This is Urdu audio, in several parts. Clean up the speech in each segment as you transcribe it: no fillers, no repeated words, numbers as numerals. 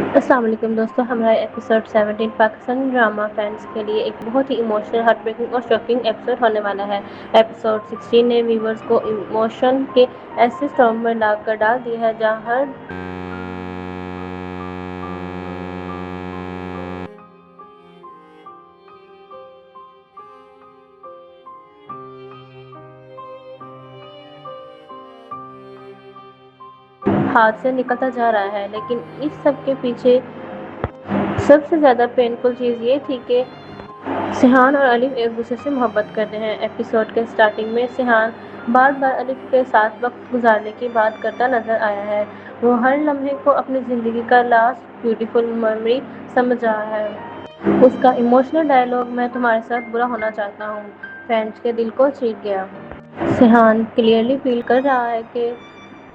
السلام علیکم دوستوں، ہمارا ایپیسوڈ 17 پاکستانی ڈرامہ فینس کے لیے ایک بہت ہی ایموشنل، ہارٹ بریکنگ اور شاکنگ ایپیسوڈ ہونے والا ہے۔ ایپیسوڈ 16 نے ویورز کو ایموشن کے ایسے اسٹارم میں لا کر ڈال دیا ہے جہاں ہر ہاتھ سے نکلتا جا رہا ہے، لیکن اس سب کے پیچھے سب سے زیادہ پینفل چیز یہ تھی کہ سیحان اور الف ایک دوسرے سے محبت کرتے ہیں۔ ایپیسوڈ کے سٹارٹنگ میں سیحان بار بار الف کے ساتھ وقت گزارنے کی بات کرتا نظر آیا ہے۔ وہ ہر لمحے کو اپنی زندگی کا لاسٹ بیوٹیفل میموری سمجھ رہا ہے۔ اس کا ایموشنل ڈائلاگ "میں تمہارے ساتھ برا ہونا چاہتا ہوں" فینس کے دل کو چیر گیا۔ سیحان کلیئرلی فیل کر رہا ہے کہ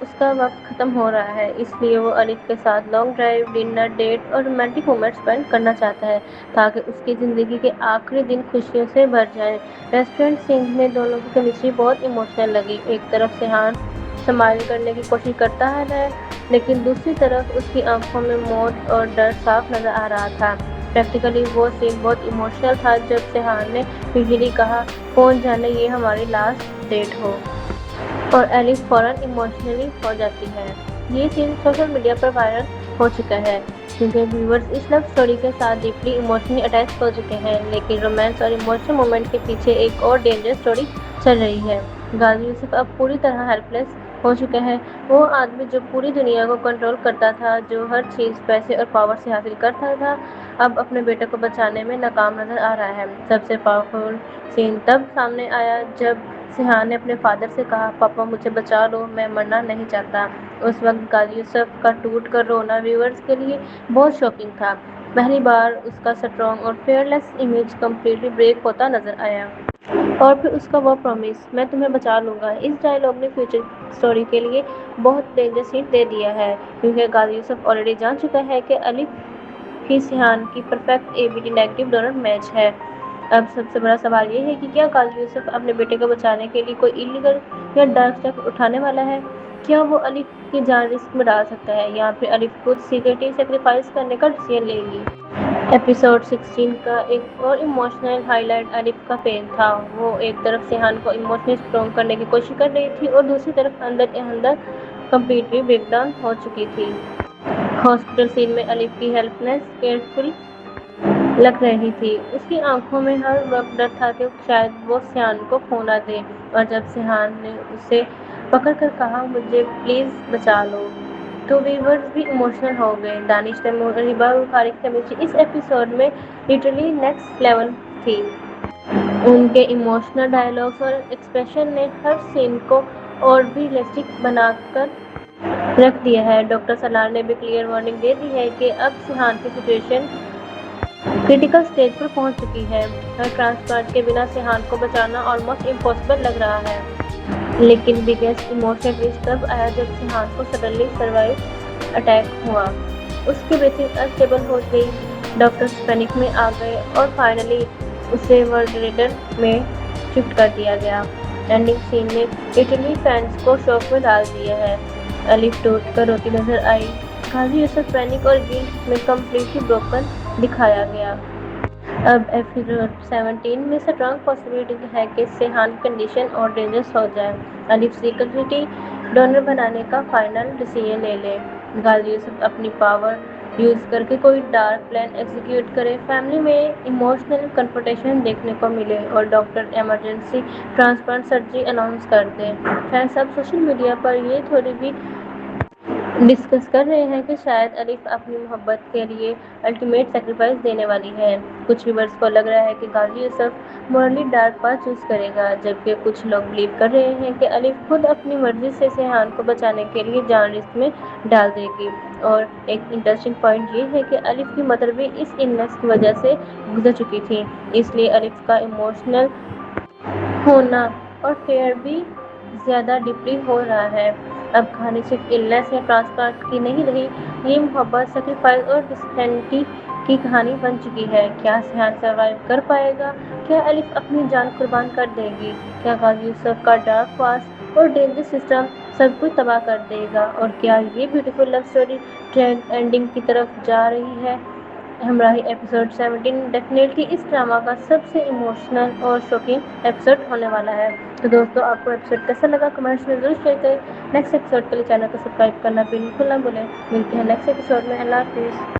اس کا وقت ختم ہو رہا ہے، اس لیے وہ الف کے ساتھ لانگ ڈرائیو، ڈنر ڈیٹ اور رومانٹک مومنٹ اسپینڈ کرنا چاہتا ہے تاکہ اس کی زندگی کے آخری دن خوشیوں سے بھر جائیں۔ ریسٹورنٹ سین میں دونوں کی کیمسٹری بہت ایموشنل لگی۔ ایک طرف سیحان اسمائل کرنے کی کوشش کرتا ہے، لیکن دوسری طرف اس کی آنکھوں میں موت اور ڈر صاف نظر آ رہا تھا۔ پریکٹیکلی وہ سین بہت ایموشنل تھا جب سیحان نے یوزلی کہا "کون جانے یہ ہماری لاسٹ ڈیٹ ہو" اور الف فوراً ایموشنلی ہو جاتی ہے۔ یہ سین سوشل میڈیا پر وائرل ہو چکا ہے کیونکہ ویورز اس لو اسٹوری کے ساتھ ڈیپلی ایموشنلی اٹیچ ہو چکے ہیں، لیکن رومانس اور ایموشنل مومنٹ کے پیچھے ایک اور ڈینجرس اسٹوری چل رہی ہے۔ غازی یوسف اب پوری طرح ہیلپ لیس ہو چکا ہے۔ وہ آدمی جو پوری دنیا کو کنٹرول کرتا تھا، جو ہر چیز پیسے اور پاور سے حاصل کرتا تھا، اب اپنے بیٹے کو بچانے میں ناکام نظر آ رہا ہے۔ سب سے پاورفل سین تب سامنے آیا جب سیحان نے اپنے فادر سے کہا "پاپا مجھے بچا لو، میں مرنا نہیں چاہتا"۔ اس وقت غازی یوسف کا ٹوٹ کر رونا ویورز کے لیے بہت شاکنگ تھا۔ پہلی بار اس کا اسٹرانگ اور فیئر لیس امیج کمپلیٹلی بریک ہوتا نظر آیا۔ اور پھر اس کا وہ پرامس "میں تمہیں بچا لوں گا"۔ اس ڈائلاگ نے فیوچر اسٹوری کے لیے بہت ڈینجرس ہنٹ دے دیا ہے کیونکہ غازی یوسف آلریڈی جان چکا ہے کہ الف ہی سیحان کی perfect A B T negative donor match ہے۔ اب سب سے بڑا سوال یہ ہے کہ کیا غازی یوسف اپنے بیٹے کو بچانے کے لیے کوئی ایلیگل یا ڈارک اسٹیپ اٹھانے والا ہے؟ کیا وہ الف کی جان رسک میں ڈال سکتا ہے یا پھر الف خود سیکریٹلی سیکریفائس کرنے کا ڈیسیژن لے گی؟ ایپیسوڈ 16 کا ایک اور ایموشنل ہائی لائٹ الف کا پین تھا۔ وہ ایک طرف سیحان کو ایموشنلی اسٹرانگ کرنے کی کوشش کر رہی تھی اور دوسری طرف اندر اندر کمپلیٹلی بریک ڈاؤن ہو چکی تھی۔ ہاسپٹل سین میں الف کی ہیلپ لیس کیئرفل لگ رہی تھی۔ اس کی آنکھوں میں ہر وقت ڈر تھا کہ شاید وہ سیحان کو کھو نہ دے، اور جب سیحان نے اسے پکڑ کر کہا "مجھے پلیز بچا لو" تو ویورز بھی ایموشنل ہو گئے۔ دانش تیمور اور ہبا بخاری کی کیمسٹری اس ایپیسوڈ میں لٹرلی نیکسٹ لیول تھی۔ ان کے ایموشنل ڈائلاگز اور ایکسپریشن نے ہر سین کو اور بھی ریئلسٹک بنا کر رکھ دیا ہے۔ ڈاکٹر سالار نے بھی کلیئر وارننگ دے دی ہے کہ اب سیحان کی سچویشن کریٹیکل اسٹیج پر پہنچ چکی ہے۔ ہر ٹرانسپلانٹ کے بنا سیحان کو بچانا آلموسٹ امپاسبل لگ رہا ہے۔ لیکن بگیسٹ ایموشنل ٹوسٹ تب آیا جب سیحان کو سڈنلی سروائیو اٹیک ہوا۔ اس کی بریتھنگ انسٹیبل ہو گئی، ڈاکٹرز پینک میں آ گئے اور فائنلی اسے وینٹیلیٹر میں شفٹ کر دیا گیا۔ اینڈنگ سین نے لٹرلی فینس کو شاک میں ڈال دیا ہے۔ الف ٹوٹ کر روتی نظر آئی، غازی یوسف پینک اور گلٹ میں کمپلیٹلی بروکن دکھایا گیا۔ اب ایپیسوڈ 17 میں اسٹرانگ پاسبلٹی ہے کہ سیحان کی کنڈیشن اور ڈینجرس ہو جائے۔ الف سیکریٹلی ڈونر بنانے کا فائنل ڈیسیژن لے لے، غازی یوسف اپنی پاور یوز کر کے کوئی ڈارک پلان ایگزیکیوٹ کرے، فیملی میں ایموشنل کنفرنٹیشن دیکھنے کو ملے اور doctor emergency transplant surgery announce کر دے۔ فینس اب سوشل میڈیا پر یہ تھیوری بھی ڈسکس کر رہے ہیں کہ شاید الف اپنی محبت کے لیے الٹیمیٹ سیکریفائس دینے والی ہے۔ کچھ ویورز کو لگ رہا ہے کہ غازی یوسف مورلی ڈارک پاتھ چوز کرے گا، جبکہ کچھ لوگ بلیو کر رہے ہیں کہ الف خود اپنی مرضی سے سیحان کو بچانے کے لیے جان رسک میں ڈال دے گی۔ اور ایک انٹرسٹنگ پوائنٹ یہ ہے کہ الف کی مدر بھی اس النس کی وجہ سے گزر چکی تھیں، اس لیے الف کا ایموشنل ہونا اور فیئر بھی زیادہ ڈیپلی ہو رہا ہے۔ اب کہانی صرف النس یا ٹرانسپلانٹ کی نہیں رہی، یہ محبت، سیکریفائس اور ڈیسٹینٹی کی کہانی بن چکی ہے۔ کیا سیحان سروائیو کر پائے گا؟ کیا الف اپنی جان قربان کر دے گی؟ کیا غازی یوسف کا ڈارک پاسٹ اور ڈینجرس سسٹم سب کچھ تباہ کر دے گا۔ اور کیا یہ بیوٹیفل لو اسٹوری ٹریگ اینڈنگ کی طرف جا رہی ہے؟ ہمراہی ایپیسوڈ 17 ڈیفینیٹلی اس ڈرامہ کا سب سے ایموشنل اور شوکنگ ایپیسوڈ ہونے والا ہے۔ تو دوستو آپ کو ایپیسوڈ کیسا لگا کمنٹس میں ضرور شیئر کریں۔ نیکسٹ ایپیسوڈ کے لیے چینل کو سبسکرائب کرنا بالکل نہ بھولیں۔ ملتے ہیں نیکسٹ ایپیسوڈ میں۔ اللہ حافظ۔